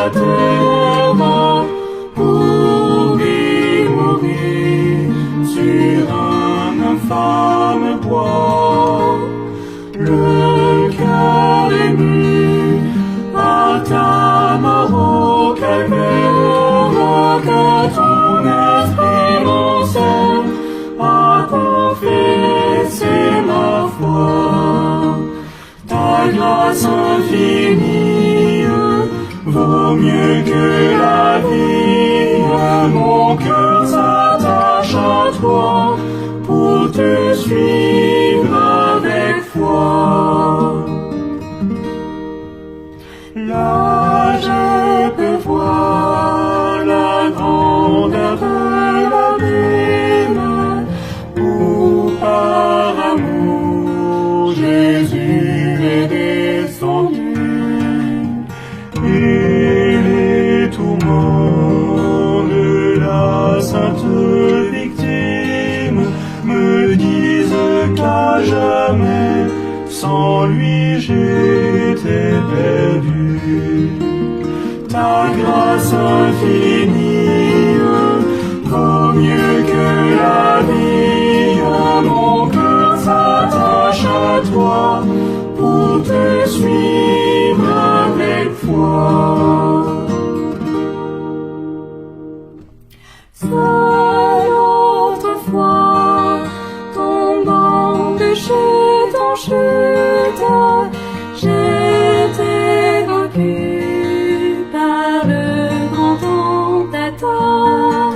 la terre pour y mourir sur un infâme bois. Le cœur ému à ta mort au calvaire, que ton esprit m'enseigne à confesser ma foi. Ta grâce infinie vaut mieux que la vie. Mon cœur s'attache à toi pour te suivre avec foi. Là, je peux voir la grandeur de l'abîme où par amour Jésus est descendu. Et les tourments de la sainte victime me disent qu'à jamais sans lui j'étais perdu. Ta grâce infinie vaut mieux que la vie. Mon cœur s'attache à toi pour te suivre avec foi. Seul autrefois, tombant de chute en chute, j'étais vaincu par le grand tentateur.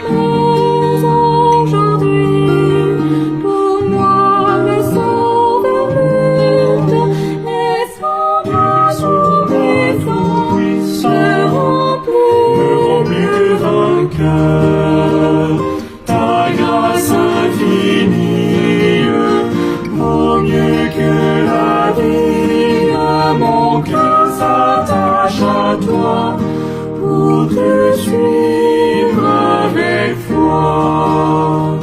Mais aujourd'hui, pour moi le Sauveur lutte, et son puissant seront plus vainqueurs. Ta grâce infinie vaut mieux que la vie. Mon cœur s'attache à toi pour te suivre avec foi.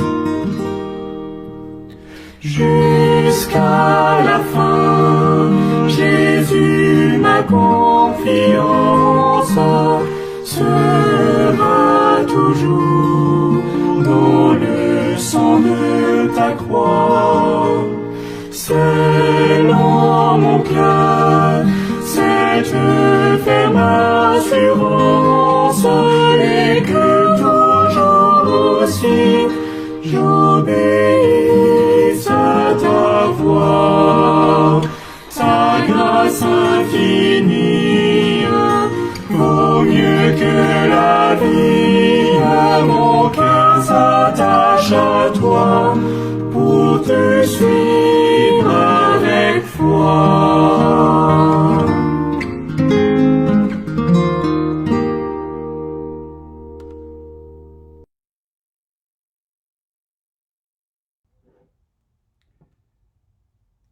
Jusqu'à la fin, Jésus, ma confiance sera toujours dans le sang de ta croix. Selon mon cœur, cette ferme assurance, et que toujours aussi j'obéisse à ta voix. Ta grâce infinie vaut mieux que la vie. Mon cœur s'attache à toi pour te suivre avec foi.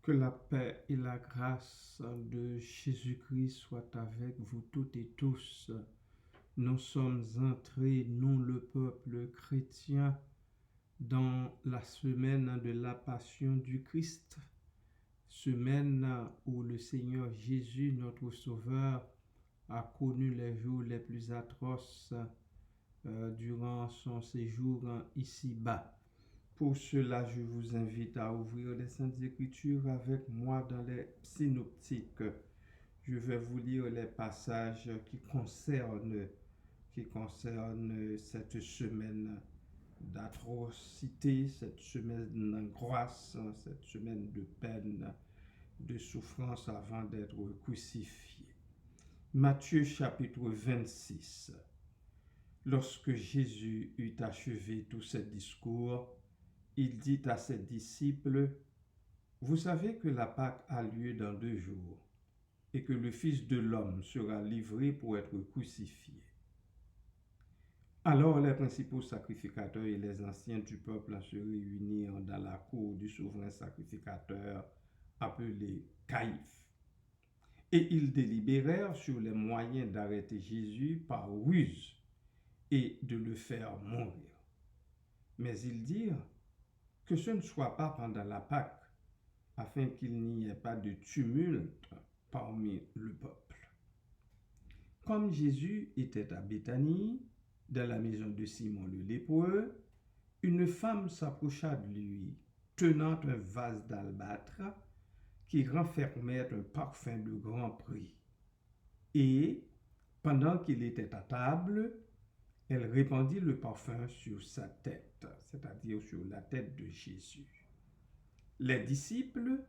Que la paix et la grâce de Jésus-Christ soient avec vous toutes et tous. Nous sommes entrés, nous le peuple chrétien, dans la semaine de la Passion du Christ, semaine où le Seigneur Jésus, notre Sauveur, a connu les jours les plus atroces durant son séjour ici-bas. Pour cela, je vous invite à ouvrir les Saintes Écritures avec moi dans les synoptiques. Je vais vous lire les passages qui concernent cette semaine d'atrocité, cette semaine d'angoisse, cette semaine de peine, de souffrance avant d'être crucifié. Matthieu chapitre 26. Lorsque Jésus eut achevé tous ses discours, il dit à ses disciples, « Vous savez que la Pâque a lieu dans 2 jours, et que le Fils de l'homme sera livré pour être crucifié. » Alors les principaux sacrificateurs et les anciens du peuple se réunirent dans la cour du souverain sacrificateur appelé Caïphe. Et ils délibérèrent sur les moyens d'arrêter Jésus par ruse et de le faire mourir. Mais ils dirent que ce ne soit pas pendant la Pâque, afin qu'il n'y ait pas de tumulte parmi le peuple. Comme Jésus était à Béthanie, dans la maison de Simon le lépreux, une femme s'approcha de lui, tenant un vase d'albâtre qui renfermait un parfum de grand prix. Et, pendant qu'il était à table, elle répandit le parfum sur sa tête, c'est-à-dire sur la tête de Jésus. Les disciples,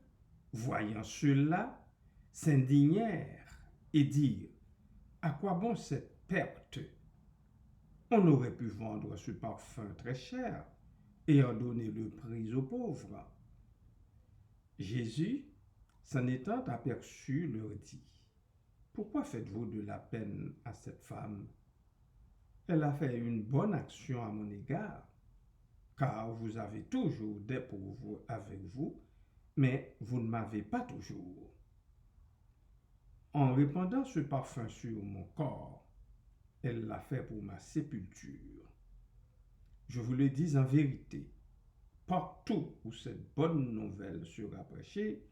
voyant cela, s'indignèrent et dirent: à quoi bon cette perte? On aurait pu vendre ce parfum très cher et en donner le prix aux pauvres. Jésus, s'en étant aperçu, leur dit: pourquoi faites-vous de la peine à cette femme? Elle a fait une bonne action à mon égard, car vous avez toujours des pauvres avec vous, mais vous ne m'avez pas toujours. En répandant ce parfum sur mon corps, elle l'a fait pour ma sépulture. Je vous le dis en vérité, partout où cette bonne nouvelle sera prêchée,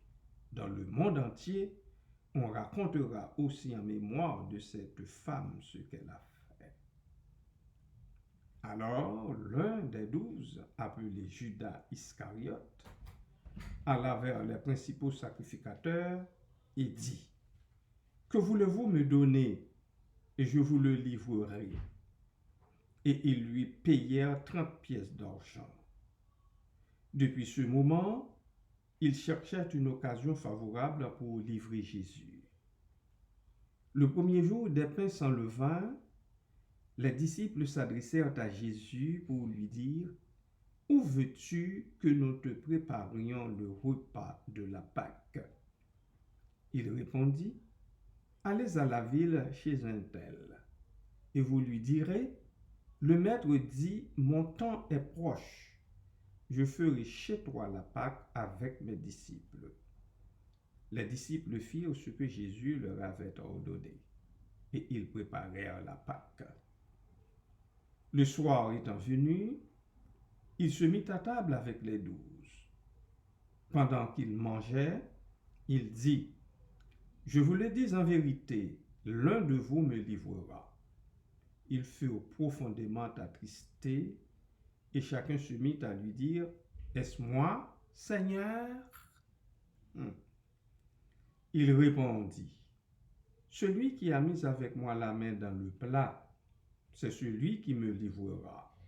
dans le monde entier, on racontera aussi en mémoire de cette femme ce qu'elle a fait. Alors l'un des 12, appelé Judas Iscariote, alla vers les principaux sacrificateurs et dit: que voulez-vous me donner et je vous le livrerai? Et ils lui payèrent 30 pièces d'argent. Depuis ce moment, il cherchait une occasion favorable pour livrer Jésus. Le premier jour des pains sans levain, les disciples s'adressèrent à Jésus pour lui dire: où veux-tu que nous te préparions le repas de la Pâque? Il répondit: allez à la ville chez un tel, et vous lui direz: le maître dit, mon temps est proche, je ferai chez toi la Pâque avec mes disciples. Les disciples firent ce que Jésus leur avait ordonné, et ils préparèrent la Pâque. Le soir étant venu, il se mit à table avec les 12. Pendant qu'ils mangeaient, il dit: je vous le dis en vérité, l'un de vous me livrera. Ils furent profondément attristés, et chacun se mit à lui dire: est-ce moi, Seigneur? Il répondit: celui qui a mis avec moi la main dans le plat, c'est celui qui me livrera.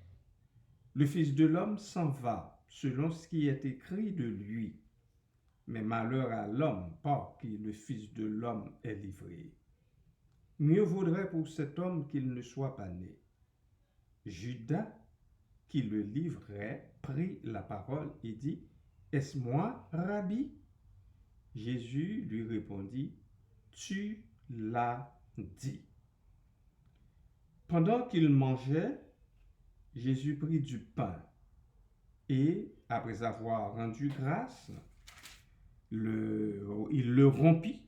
Le Fils de l'homme s'en va selon ce qui est écrit de lui, mais malheur à l'homme par qui le Fils de l'homme est livré. Mieux vaudrait pour cet homme qu'il ne soit pas né. Judas, qui le livrait, prit la parole et dit: est-ce moi, Rabbi? Jésus lui répondit: tu l'as dit. Pendant qu'il mangeait, Jésus prit du pain et, après avoir rendu grâce, il le rompit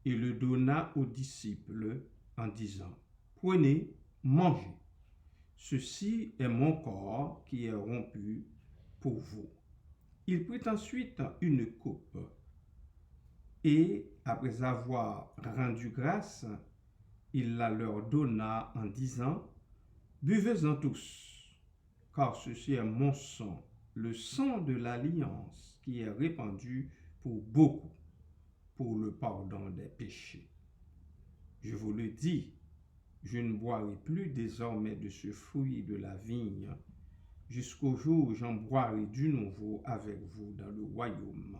et le donna aux disciples en disant: prenez, mangez. Ceci est mon corps qui est rompu pour vous. Il prit ensuite une coupe et, après avoir rendu grâce, il la leur donna en disant: buvez-en tous, car ceci est mon sang, le sang de l'alliance qui est répandu pour beaucoup, pour le pardon des péchés. Je vous le dis, je ne boirai plus désormais de ce fruit de la vigne, jusqu'au jour où j'en boirai du nouveau avec vous dans le royaume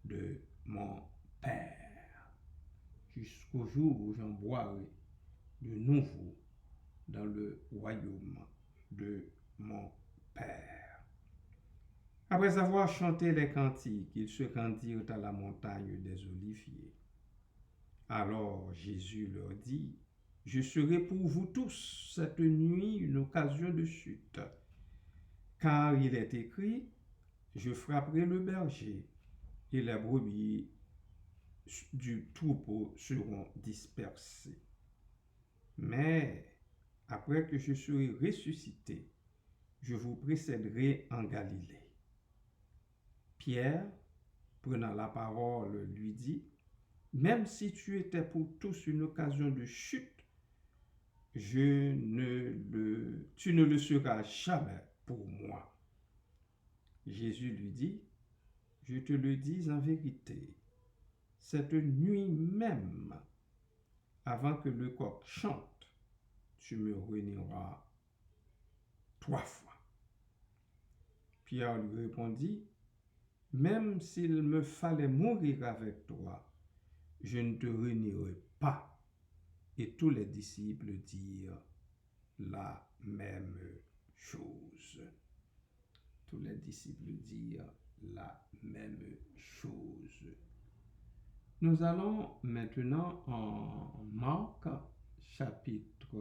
de mon Père. Jusqu'au jour où j'en boirai de nouveau dans le royaume de mon Père. Après avoir chanté les cantiques, ils se rendirent à la montagne des Oliviers. Alors Jésus leur dit: je serai pour vous tous cette nuit une occasion de chute, car il est écrit: je frapperai le berger, et les brebis du troupeau seront dispersées. Mais après que je serai ressuscité, je vous précéderai en Galilée. Pierre, prenant la parole, lui dit: Même si tu étais pour tous une occasion de chute, tu ne le seras jamais pour moi. Jésus lui dit, je te le dis en vérité, cette nuit même, avant que le coq chante, tu me renieras 3 fois. Pierre lui répondit, même s'il me fallait mourir avec toi, je ne te renierai pas. Et tous les disciples dirent la même chose. Tous les disciples dirent la même chose. Nous allons maintenant en Marc chapitre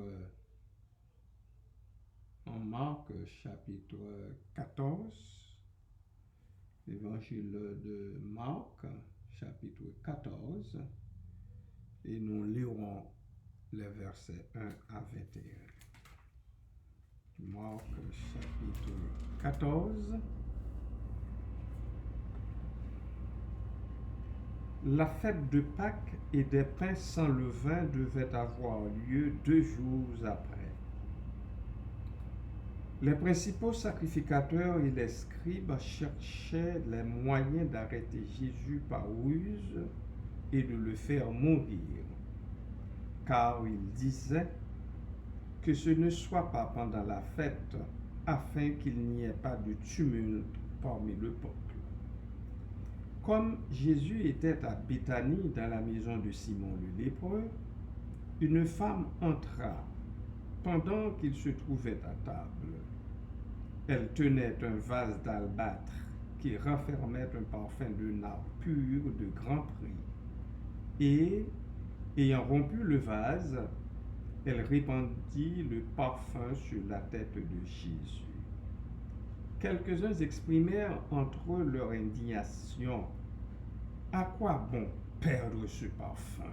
14, l'évangile de Marc chapitre 14, et nous lirons les versets 1 à 21. Marc chapitre 14. La fête de Pâques et des pains sans levain devait avoir lieu 2 jours après. Les principaux sacrificateurs et les scribes cherchaient les moyens d'arrêter Jésus par ruse et de le faire mourir, car ils disaient que ce ne soit pas pendant la fête, afin qu'il n'y ait pas de tumulte parmi le peuple. Comme Jésus était à Béthanie, dans la maison de Simon le lépreux, une femme entra pendant qu'il se trouvait à table. Elle tenait un vase d'albâtre qui renfermait un parfum de nard pur de grand prix. Et, ayant rompu le vase, elle répandit le parfum sur la tête de Jésus. Quelques-uns exprimèrent entre eux leur indignation. À quoi bon perdre ce parfum?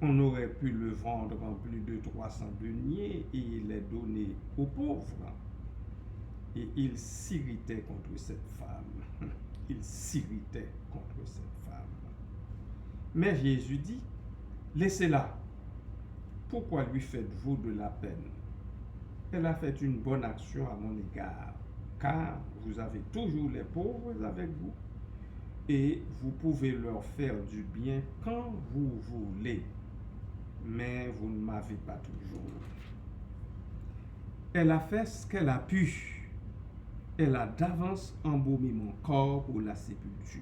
On aurait pu le vendre en plus de 300 deniers et les donner aux pauvres. Et ils s'irritaient contre cette femme. Ils s'irritaient contre cette femme. Mais Jésus dit, laissez-la. Pourquoi lui faites-vous de la peine? Elle a fait une bonne action à mon égard, car vous avez toujours les pauvres avec vous, et vous pouvez leur faire du bien quand vous voulez, mais vous ne m'avez pas toujours. Elle a fait ce qu'elle a pu. Elle a d'avance embaumé mon corps pour la sépulture.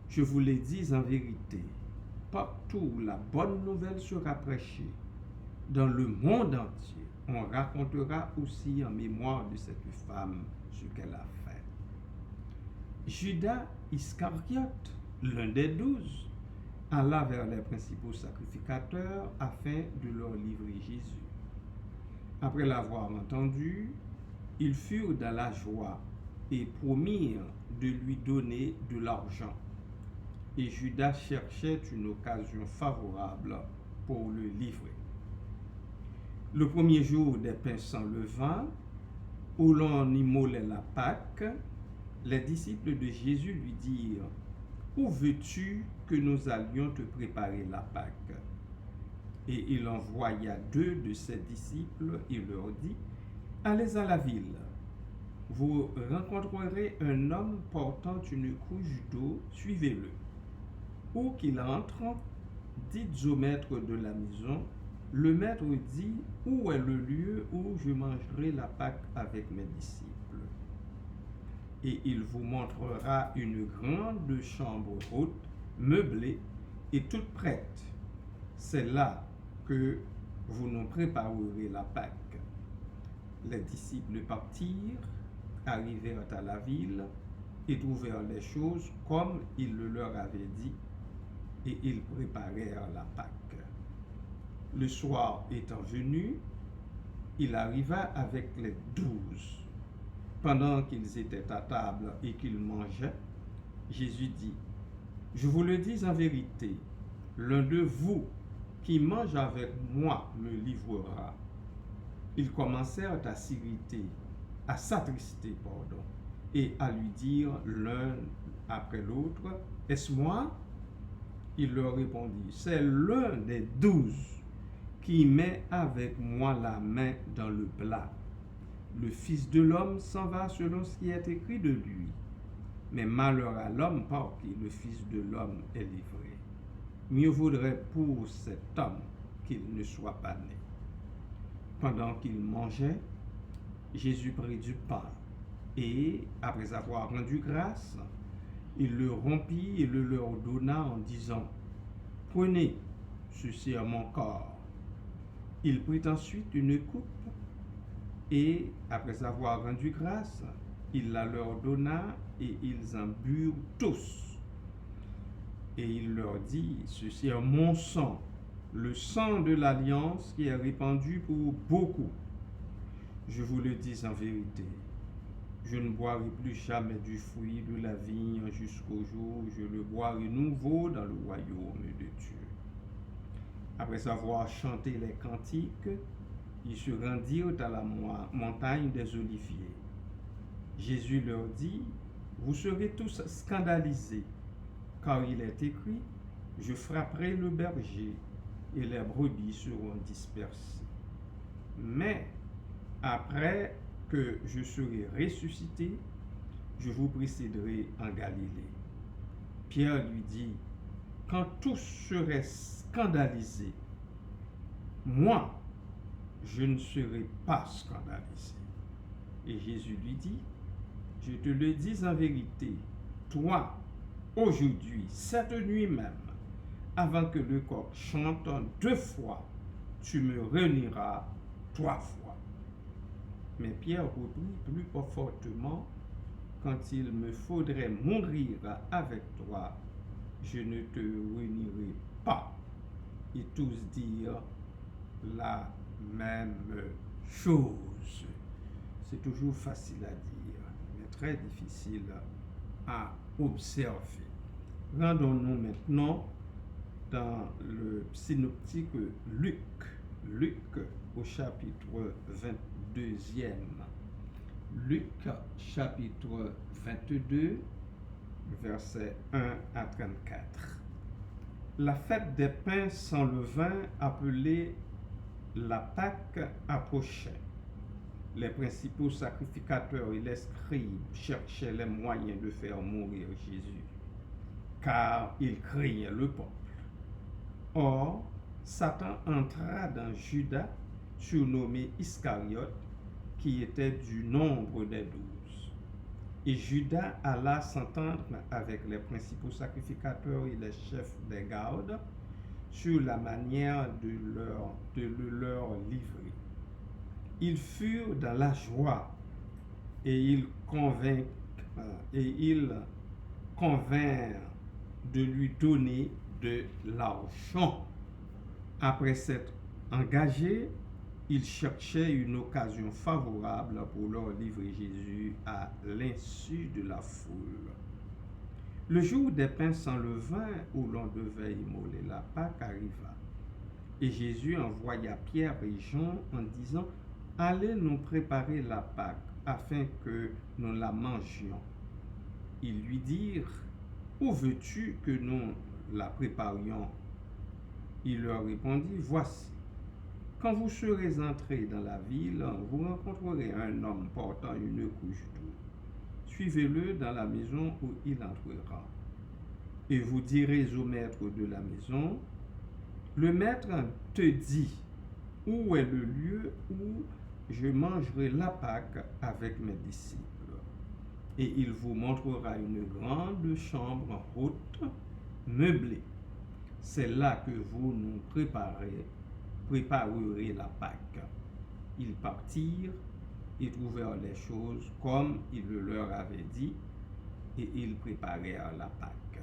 Je vous l'ai dit en vérité, partout où la bonne nouvelle sera prêchée, dans le monde entier, on racontera aussi en mémoire de cette femme ce qu'elle a fait. Judas Iscariote, l'un des 12, alla vers les principaux sacrificateurs afin de leur livrer Jésus. Après l'avoir entendu, ils furent dans la joie et promirent de lui donner de l'argent. Et Judas cherchait une occasion favorable pour le livrer. Le premier jour des pains sans levain, où l'on immolait la Pâque, les disciples de Jésus lui dirent, « Où veux-tu que nous allions te préparer la Pâque ?» Et il envoya 2 de ses disciples et leur dit, « Allez à la ville. Vous rencontrerez un homme portant une couche d'eau, suivez-le. Où qu'il entre, dites au maître de la maison, le maître dit, où est le lieu où je mangerai la Pâque avec mes disciples? Et il vous montrera une grande chambre haute, meublée et toute prête. C'est là que vous nous préparerez la Pâque. Les disciples partirent, arrivèrent à la ville et trouvèrent les choses comme il le leur avait dit, et ils préparèrent la Pâque. Le soir étant venu, il arriva avec les 12. Pendant qu'ils étaient à table et qu'ils mangeaient, Jésus dit, « Je vous le dis en vérité, l'un de vous qui mange avec moi me livrera. » Ils commencèrent à s'irriter, à s'attrister, et à lui dire l'un après l'autre, « Est-ce moi? » Il leur répondit, c'est l'un des 12 qui met avec moi la main dans le plat. Le Fils de l'homme s'en va selon ce qui est écrit de lui. Mais malheur à l'homme par qui le Fils de l'homme est livré. Mieux vaudrait pour cet homme qu'il ne soit pas né. Pendant qu'il mangeait, Jésus prit du pain et, après avoir rendu grâce, il le rompit et le leur donna en disant, « Prenez, ceci est mon corps. » Il prit ensuite une coupe et, après avoir rendu grâce, il la leur donna et ils en burent tous. Et il leur dit, « Ceci est mon sang, le sang de l'alliance qui est répandu pour beaucoup. Je vous le dis en vérité, je ne boirai plus jamais du fruit de la vigne jusqu'au jour où je le boirai nouveau dans le royaume de Dieu. » Après avoir chanté les cantiques, ils se rendirent à la montagne des Oliviers. Jésus leur dit, « Vous serez tous scandalisés, car il est écrit, je frapperai le berger et les brebis seront dispersées. Mais après que je serai ressuscité, je vous précéderai en Galilée. » Pierre lui dit, « Quand tous seraient scandalisés, moi, je ne serai pas scandalisé. » Et Jésus lui dit, « Je te le dis en vérité, toi, aujourd'hui, cette nuit même, avant que le coq chante 2 fois, tu me renieras 3 fois. » Mais Pierre reprit plus fortement, « Quand il me faudrait mourir avec toi, je ne te renierai pas. » Et tous dirent la même chose. C'est toujours facile à dire, mais très difficile à observer. Rendons-nous maintenant dans le synoptique Luc. Luc au chapitre 22e. Luc chapitre 22, versets 1 à 34. La fête des pains sans levain, appelée la Pâque, approchait. Les principaux sacrificateurs et les scribes cherchaient les moyens de faire mourir Jésus, car ils craignaient le peuple. Or, Satan entra dans Judas, surnommé Iscariote, qui était du nombre des 12. Et Judas alla s'entendre avec les principaux sacrificateurs et les chefs des gardes sur la manière de le leur livrer. Ils furent dans la joie et ils convinrent de lui donner de l'argent. Après s'être engagés, ils cherchaient une occasion favorable pour leur livrer Jésus à l'insu de la foule. Le jour des pains sans levain, où l'on devait immoler la Pâque, arriva. Et Jésus envoya Pierre et Jean en disant, « Allez nous préparer la Pâque, afin que nous la mangions. » Ils lui dirent, « Où veux-tu que nous la préparions ?» Il leur répondit, « Voici. Quand vous serez entrés dans la ville, vous rencontrerez un homme portant une couche d'eau. Suivez-le dans la maison où il entrera. Et vous direz au maître de la maison, le maître te dit, où est le lieu où je mangerai la Pâque avec mes disciples. Et il vous montrera une grande chambre haute, meublée. C'est là que vous nous préparerez la Pâque. » Ils partirent et trouvèrent les choses comme il le leur avait dit, et ils préparèrent la Pâque.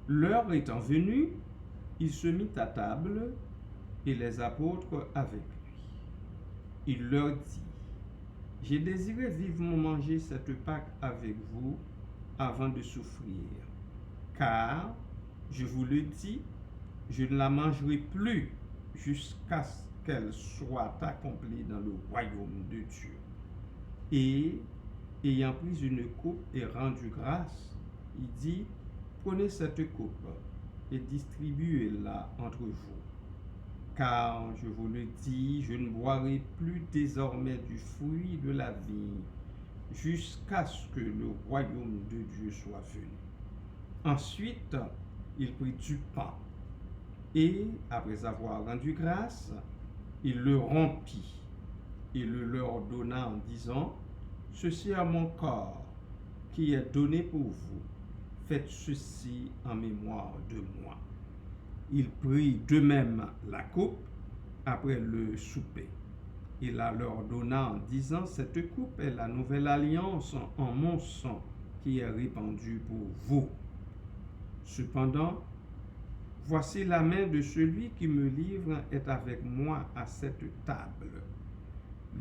L'heure étant venue, il se mit à table et les apôtres avec lui. Il leur dit, « J'ai désiré vivement manger cette Pâque avec vous avant de souffrir, car, je vous le dis, je ne la mangerai plus jusqu'à ce qu'elle soit accomplie dans le royaume de Dieu. » Et, ayant pris une coupe et rendu grâce, il dit, « Prenez cette coupe et distribuez-la entre vous. Car, je vous le dis, je ne boirai plus désormais du fruit de la vigne jusqu'à ce que le royaume de Dieu soit venu. Ensuite, il prit du pain et, après avoir rendu grâce, il le rompit et le leur donna en disant, « Ceci est mon corps qui est donné pour vous. Faites ceci en mémoire de moi. » Il prit de même la coupe après le souper. Il la leur donna en disant, « Cette coupe est la nouvelle alliance en mon sang qui est répandue pour vous. Cependant, voici la main de celui qui me livre est avec moi à cette table.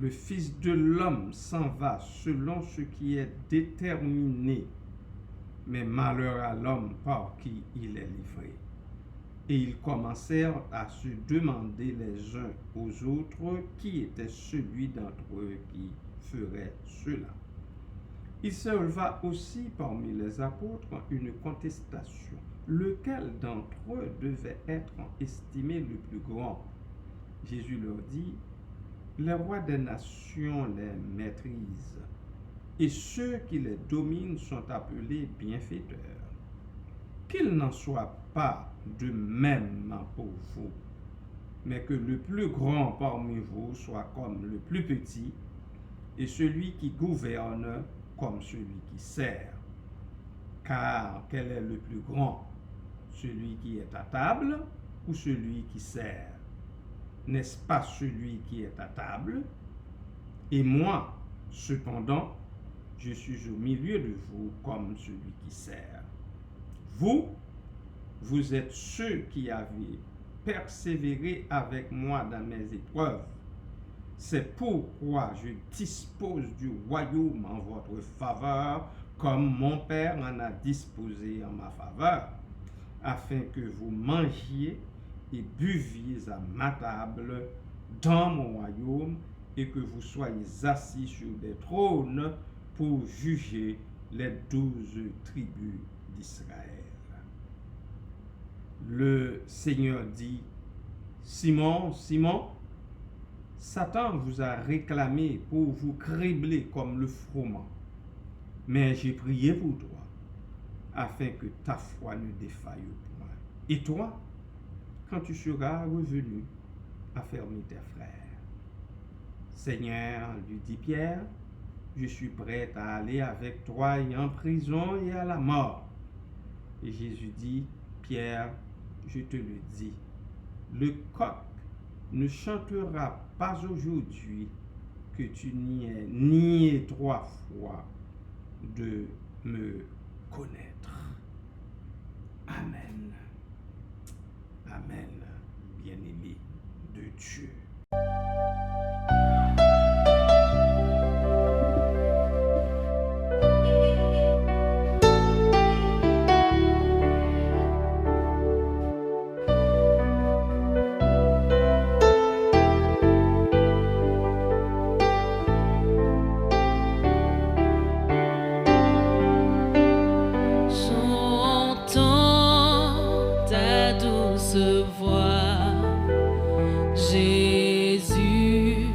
Le Fils de l'homme s'en va selon ce qui est déterminé, mais malheur à l'homme par qui il est livré. » Et ils commencèrent à se demander les uns aux autres qui était celui d'entre eux qui ferait cela. Il se leva aussi parmi les apôtres une contestation. Lequel d'entre eux devait être estimé le plus grand? Jésus leur dit, les rois des nations les maîtrisent, et ceux qui les dominent sont appelés bienfaiteurs. Qu'il n'en soit pas de même pour vous, mais que le plus grand parmi vous soit comme le plus petit, et celui qui gouverne comme celui qui sert. Car quel est le plus grand, celui qui est à table ou celui qui sert? N'est-ce pas celui qui est à table? Et moi, cependant, je suis au milieu de vous comme celui qui sert. Vous êtes ceux qui avez persévéré avec moi dans mes épreuves. C'est pourquoi je dispose du royaume en votre faveur, comme mon Père en a disposé en ma faveur, afin que vous mangiez et buviez à ma table dans mon royaume, et que vous soyez assis sur des trônes pour juger les 12 tribus d'Israël. Le Seigneur dit, « Simon, Simon, Satan vous a réclamé pour vous cribler comme le froment, mais j'ai prié pour toi, afin que ta foi ne défaille point. Et toi, quand tu seras revenu, affermis tes frères. » Seigneur, lui dit Pierre, je suis prêt à aller avec toi et en prison et à la mort. Et Jésus dit, Pierre, je te le dis, le coq ne chantera pas aujourd'hui que tu n'y aies nié 3 fois de me connaître. Amen. Amen, bien-aimé de Dieu. Jésus,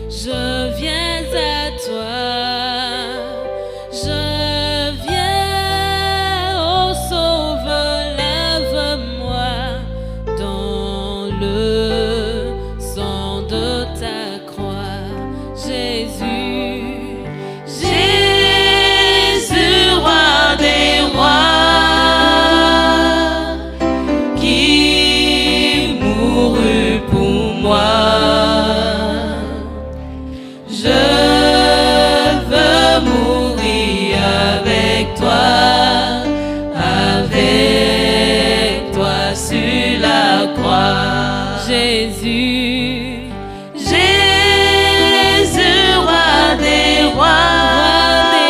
je viens à toi, je viens, ô Sauveur, lève-moi dans le sang de ta croix. Jésus, Jésus, roi des rois, Jésus, Jésus, roi des rois,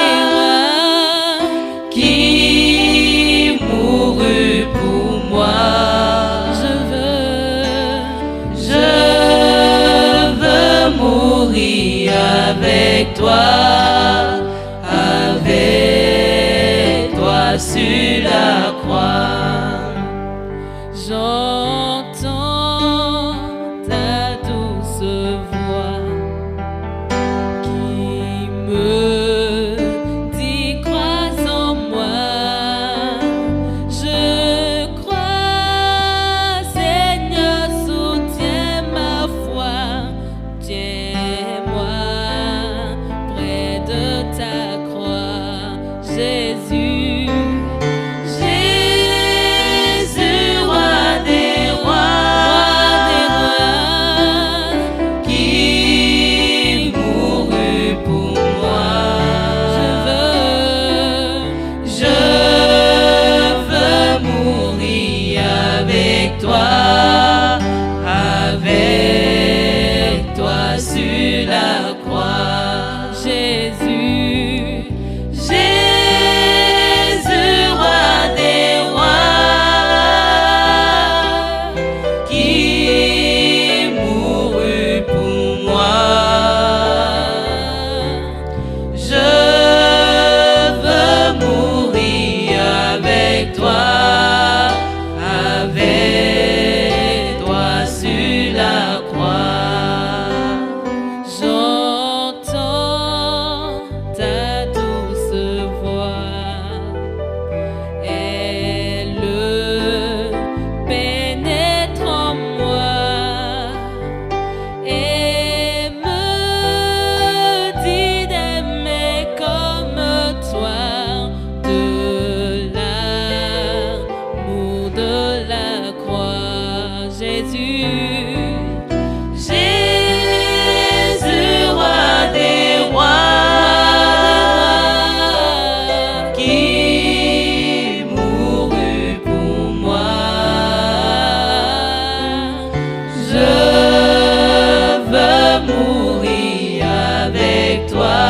qui mourut pour moi. Je veux mourir avec toi sur la croix. Jésus, roi des rois, qui mourut pour moi. Je veux mourir avec toi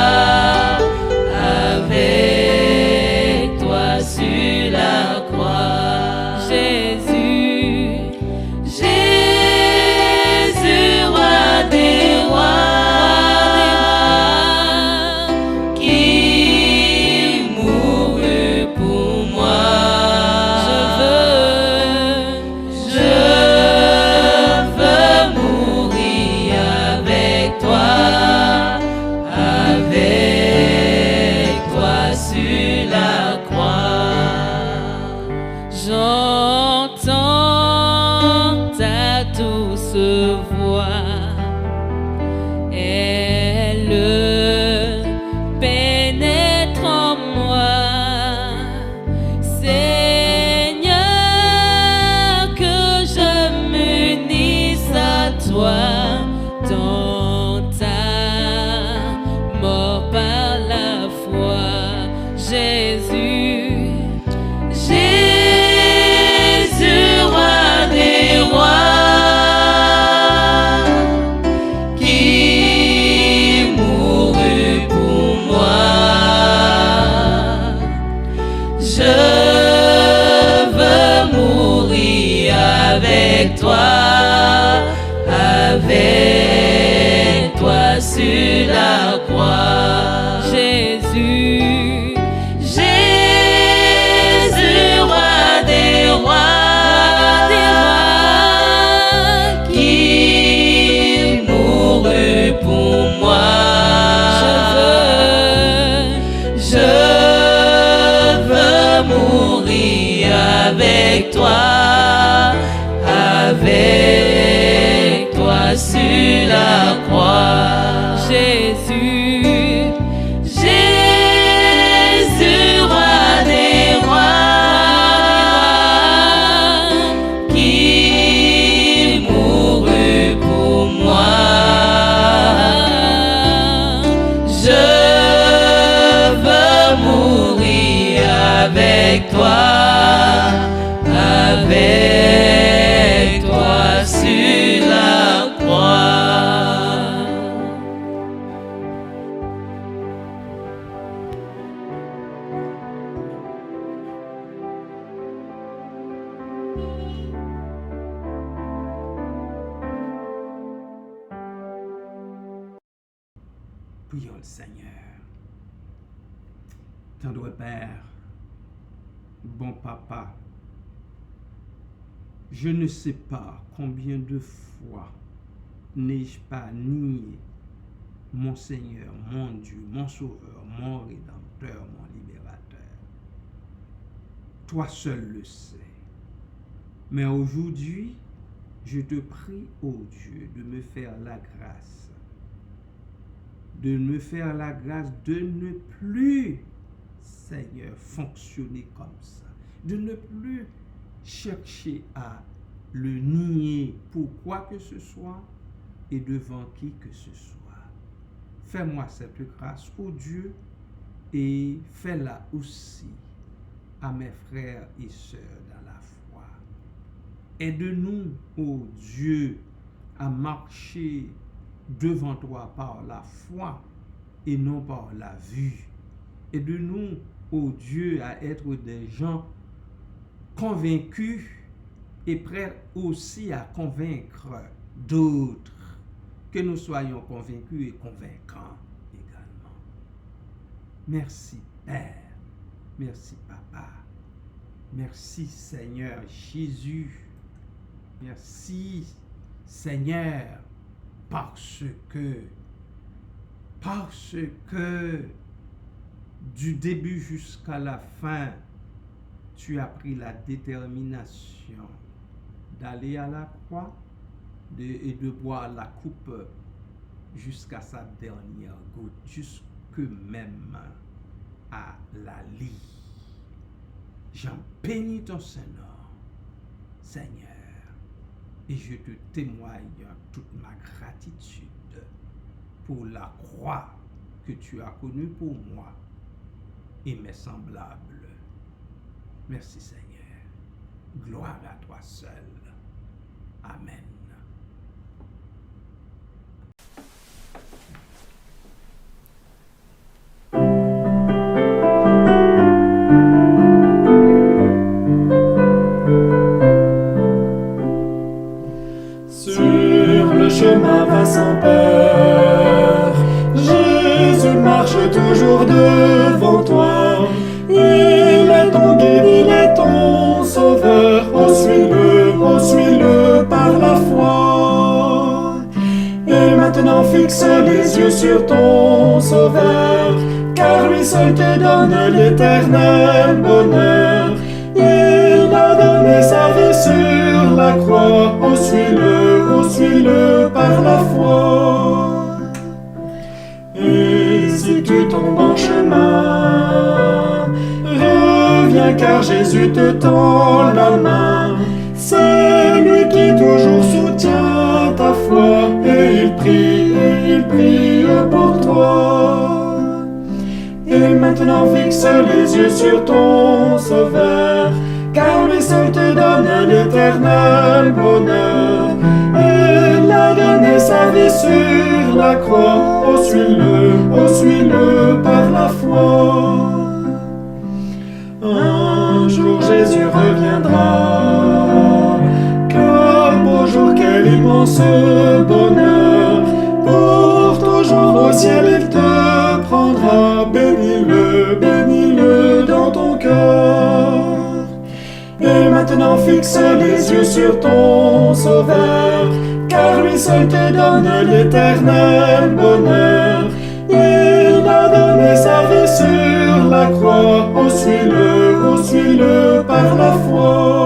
sur la croix. Jésus, Jésus, roi des rois, qui mourut pour moi. Je veux mourir avec toi sur la croix. J'entends ta douce voix, elle pénètre en moi. Seigneur, que je m'unisse à toi dans ta mort par la foi. Jésus, Jésus, roi des rois, qui mourut pour moi. Je veux mourir avec toi sur la croix. Jésus, Jésus, roi des rois, qui mourut pour moi. Je veux mourir avec toi sur la croix. Jésus, Jésus, roi des rois, qui mourut pour moi. Je veux mourir avec toi sur la croix. Prions le Seigneur. Tendre Père, bon Papa, je ne sais pas combien de fois n'ai-je pas nié mon Seigneur, mon Dieu, mon Sauveur, mon Rédempteur, mon Libérateur. Toi seul le sais. Mais aujourd'hui, je te prie, ô Dieu, de me faire la grâce. De me faire la grâce de ne plus, Seigneur, fonctionner comme ça. De ne plus chercher à le nier pour quoi que ce soit et devant qui que ce soit. Fais-moi cette grâce, ô Dieu, et fais-la aussi à mes frères et sœurs dans la foi. Aide-nous, ô Dieu, à marcher devant toi par la foi et non par la vue. Aide-nous, ô Dieu, à être des gens convaincus et prêts aussi à convaincre d'autres. Que nous soyons convaincus et convaincants également. Merci Père. Merci Papa. Merci Seigneur Jésus. Merci Seigneur parce que du début jusqu'à la fin, tu as pris la détermination d'aller à la croix et de boire la coupe jusqu'à sa dernière goutte, jusque même à la lie. J'en bénis ton Seigneur, Seigneur, Et je te témoigne toute ma gratitude pour la croix que tu as connue pour moi et mes semblables. Merci Seigneur. Gloire à toi seul. Amen. Sur le chemin va sans peur, Jésus marche toujours devant toi. Il est ton guide, il est ton sauveur. Oh, suis-le par la foi. Et maintenant fixe les yeux sur ton sauveur, car lui seul te donne l'éternel bonheur. Il a donné sa vie sur la croix. Oh, suis-le par la foi. Et si tu tombes en chemin, reviens car Jésus te tend la main. C'est lui qui toujours soutient ta foi, et il prie pour toi. Et maintenant fixe les yeux sur ton sauveur, car lui seul te donne l'éternel bonheur. Il a donné sa vie sur la croix. Oh, suis-le par la foi. Un jour Jésus reviendra. Quel beau jour, quel immense bonheur. Pour toujours au ciel il te prendra. Bénis-le dans ton cœur. Et maintenant fixe les yeux sur ton sauveur, car lui seul te donne l'éternel bonheur. Il a donné sa vie sur la croix. Oh, suis-le par la foi.